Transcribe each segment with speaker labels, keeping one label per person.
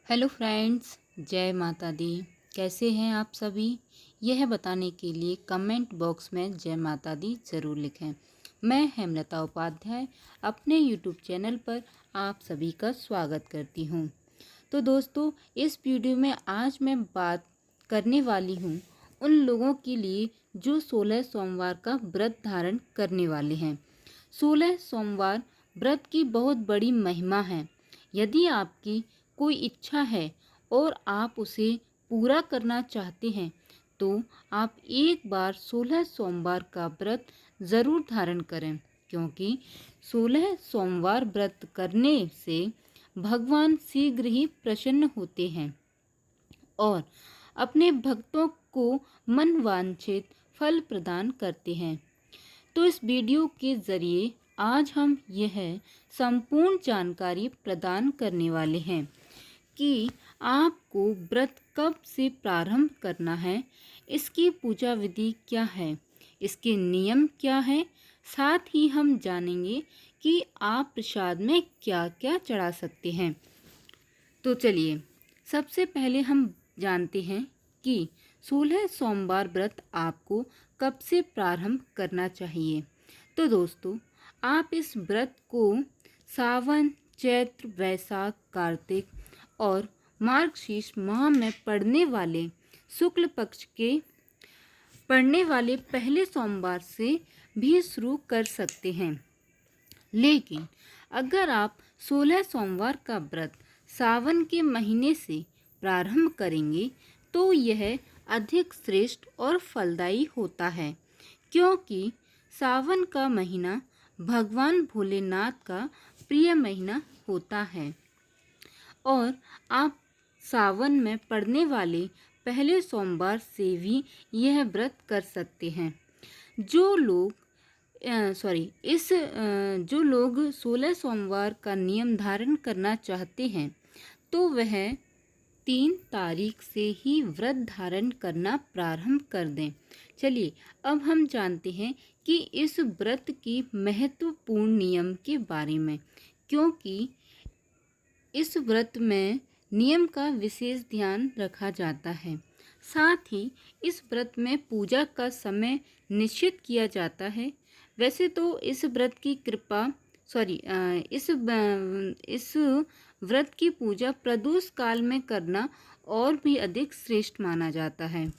Speaker 1: Hello friends, जय माता दी। कैसे हैं आप सभी? यह बताने के लिए कमेंट बॉक्स में जय माता दी ज़रूर लिखें। मैं हेमलता उपाध्याय अपने यूट्यूब चैनल पर आप सभी का स्वागत करती हूं। तो दोस्तों, इस वीडियो में आज मैं बात करने वाली हूं उन लोगों के लिए जो 16 सोमवार का व्रत धारण करने वाले हैं। 16 सोमवार व्रत की बहुत बड़ी महिमा है। यदि आपकी कोई इच्छा है और आप उसे पूरा करना चाहते हैं तो आप एक बार 16 सोमवार का व्रत ज़रूर धारण करें, क्योंकि 16 सोमवार व्रत करने से भगवान शीघ्र ही प्रसन्न होते हैं और अपने भक्तों को मनवांछित फल प्रदान करते हैं। तो इस वीडियो के ज़रिए आज हम यह संपूर्ण जानकारी प्रदान करने वाले हैं कि आपको व्रत कब से प्रारंभ करना है, इसकी पूजा विधि क्या है, इसके नियम क्या हैं। साथ ही हम जानेंगे कि आप प्रसाद में क्या क्या चढ़ा सकते हैं। तो चलिए, सबसे पहले हम जानते हैं कि 16 सोमवार व्रत आपको कब से प्रारंभ करना चाहिए। तो दोस्तों, आप इस व्रत को सावन, चैत्र, वैशाख, कार्तिक और मार्गशीर्ष माह में शुक्ल पक्ष के पड़ने वाले पहले सोमवार से भी शुरू कर सकते हैं। लेकिन अगर आप 16 सोमवार का व्रत सावन के महीने से प्रारंभ करेंगे तो यह अधिक श्रेष्ठ और फलदायी होता है, क्योंकि सावन का महीना भगवान भोलेनाथ का प्रिय महीना होता है और आप सावन में पड़ने वाले पहले सोमवार से भी यह व्रत कर सकते हैं। जो लोग जो लोग 16 सोमवार का नियम धारण करना चाहते हैं तो वह 3 तारीख से ही व्रत धारण करना प्रारंभ कर दें। चलिए, अब हम जानते हैं कि इस व्रत की महत्वपूर्ण नियम के बारे में, क्योंकि इस व्रत में नियम का विशेष ध्यान रखा जाता है। साथ ही इस व्रत में पूजा का समय निश्चित किया जाता है। वैसे तो इस व्रत की इस व्रत की पूजा प्रदोष काल में करना और भी अधिक श्रेष्ठ माना जाता है।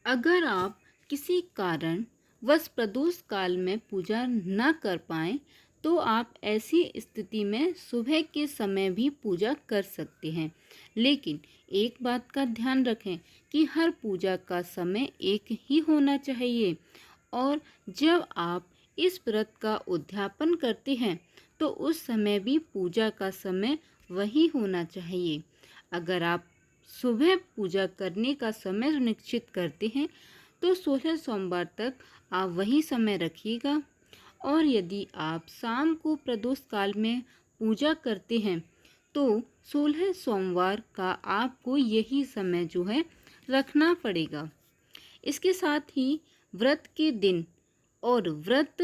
Speaker 1: अगर आप किसी कारण वश प्रदोष काल में पूजा न कर पाएं तो आप ऐसी स्थिति में सुबह के समय भी पूजा कर सकते हैं। लेकिन एक बात का ध्यान रखें कि हर पूजा का समय एक ही होना चाहिए और जब आप इस व्रत का उद्यापन करते हैं तो उस समय भी पूजा का समय वही होना चाहिए। अगर आप सुबह पूजा करने का समय सुनिश्चित करते हैं तो 16 सोमवार तक आप वही समय रखिएगा, और यदि आप शाम को प्रदोष काल में पूजा करते हैं तो 16 सोमवार का आपको यही समय जो है रखना पड़ेगा। इसके साथ ही व्रत के दिन और व्रत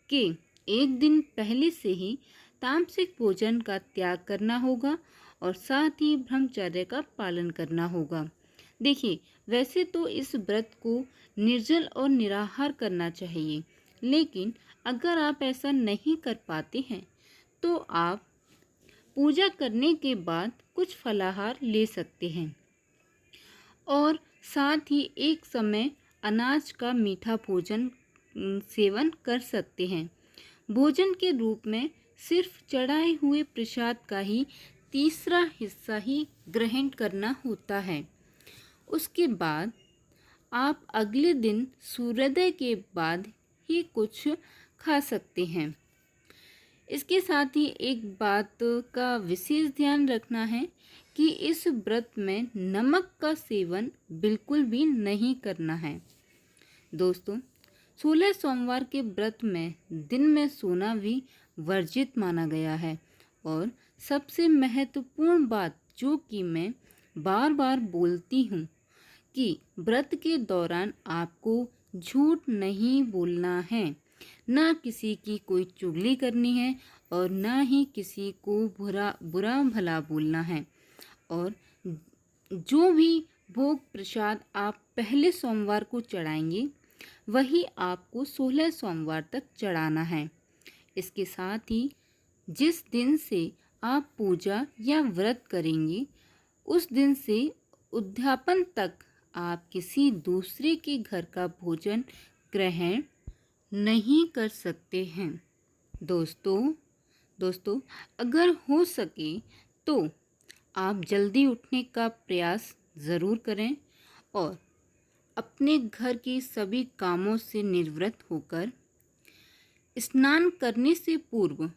Speaker 1: के एक दिन पहले से ही तामसिक भोजन का त्याग करना होगा और साथ ही ब्रह्मचर्य का पालन करना होगा। देखिए, वैसे तो इस व्रत को निर्जल और निराहार करना चाहिए, लेकिन अगर आप ऐसा नहीं कर पाते हैं तो आप पूजा करने के बाद कुछ फलाहार ले सकते हैं और साथ ही एक समय अनाज का मीठा भोजन सेवन कर सकते हैं। भोजन के रूप में सिर्फ चढ़ाए हुए प्रसाद का ही तीसरा हिस्सा ही ग्रहण करना होता है। उसके बाद आप अगले दिन सूर्योदय के बाद ही कुछ खा सकते हैं। इसके साथ ही एक बात का विशेष ध्यान रखना है कि इस व्रत में नमक का सेवन बिल्कुल भी नहीं करना है। दोस्तों, 16 सोमवार के व्रत में दिन में सोना भी वर्जित माना गया है और सबसे महत्वपूर्ण बात जो कि मैं बार बार बोलती हूँ कि व्रत के दौरान आपको झूठ नहीं बोलना है, ना किसी की कोई चुगली करनी है और ना ही किसी को बुरा भला बोलना है। और जो भी भोग प्रसाद आप पहले सोमवार को चढ़ाएंगे वही आपको 16 सोमवार तक चढ़ाना है। इसके साथ ही जिस दिन से आप पूजा या व्रत करेंगे उस दिन से उद्यापन तक आप किसी दूसरे के घर का भोजन ग्रहण नहीं कर सकते हैं। दोस्तों अगर हो सके तो आप जल्दी उठने का प्रयास ज़रूर करें और अपने घर के सभी कामों से निवृत्त होकर स्नान करने से पूर्व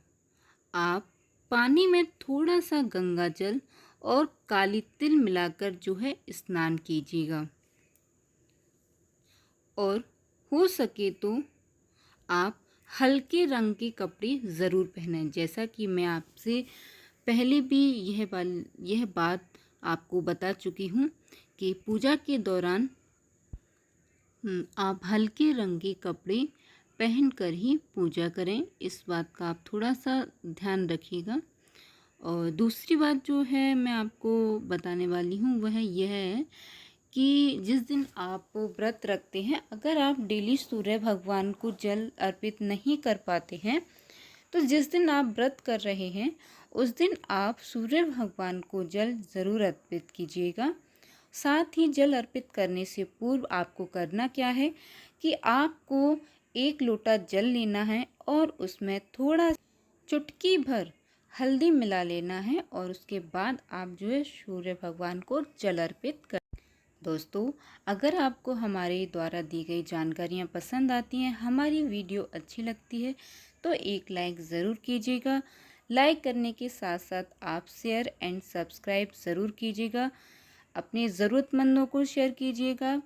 Speaker 1: आप पानी में थोड़ा सा गंगा जल और काली तिल मिलाकर जो है स्नान कीजिएगा। और हो सके तो आप हल्के रंग के कपड़े ज़रूर पहनें। जैसा कि मैं आपसे पहले भी यह बात आपको बता चुकी हूँ कि पूजा के दौरान आप हल्के रंग के कपड़े पहनकर ही पूजा करें। इस बात का आप थोड़ा सा ध्यान रखिएगा। और दूसरी बात जो है मैं आपको बताने वाली हूँ वह यह है कि जिस दिन आप व्रत रखते हैं, अगर आप डेली सूर्य भगवान को जल अर्पित नहीं कर पाते हैं तो जिस दिन आप व्रत कर रहे हैं उस दिन आप सूर्य भगवान को जल ज़रूर अर्पित कीजिएगा। साथ ही जल अर्पित करने से पूर्व आपको करना क्या है कि आपको 1 लोटा जल लेना है और उसमें थोड़ा चुटकी भर हल्दी मिला लेना है और उसके बाद आप जो है सूर्य भगवान को जल अर्पित कर। दोस्तों अगर आपको हमारे द्वारा दी गई जानकारियाँ पसंद आती हैं, हमारी वीडियो अच्छी लगती है तो एक लाइक ज़रूर कीजिएगा। लाइक करने के साथ साथ आप शेयर एंड सब्सक्राइब ज़रूर कीजिएगा। अपने ज़रूरतमंदों को शेयर कीजिएगा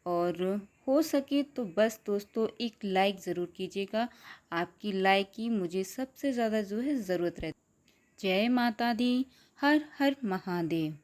Speaker 1: और हो सके तो बस दोस्तों एक लाइक ज़रूर कीजिएगा। आपकी लाइक की मुझे सबसे ज़्यादा जो है ज़रूरत रहती है। जय माता दी। हर हर महादेव।